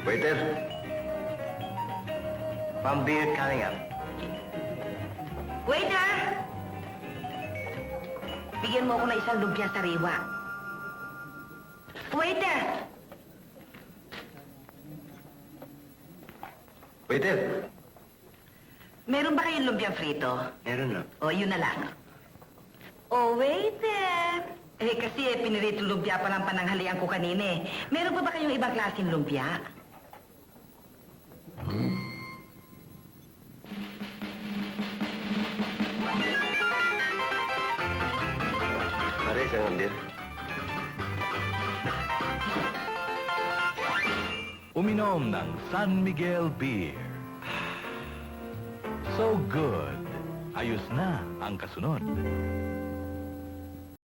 Waiter. Pang-beer coming up. Waiter! Bigyan mo ako ng isang lumpia sariwa. Waiter! Waiter. Meron ba kayong lumpia frito? Meron na. O, yun na lang. Oh, waiter! Kasi pinirito lumpia pa lang pananghalian ko kanina eh. Meron pa ba kayong ibang klaseng lumpia? Pare, isang beer. Uminom ng San Miguel Beer. So good. Ayos na ang kasunod.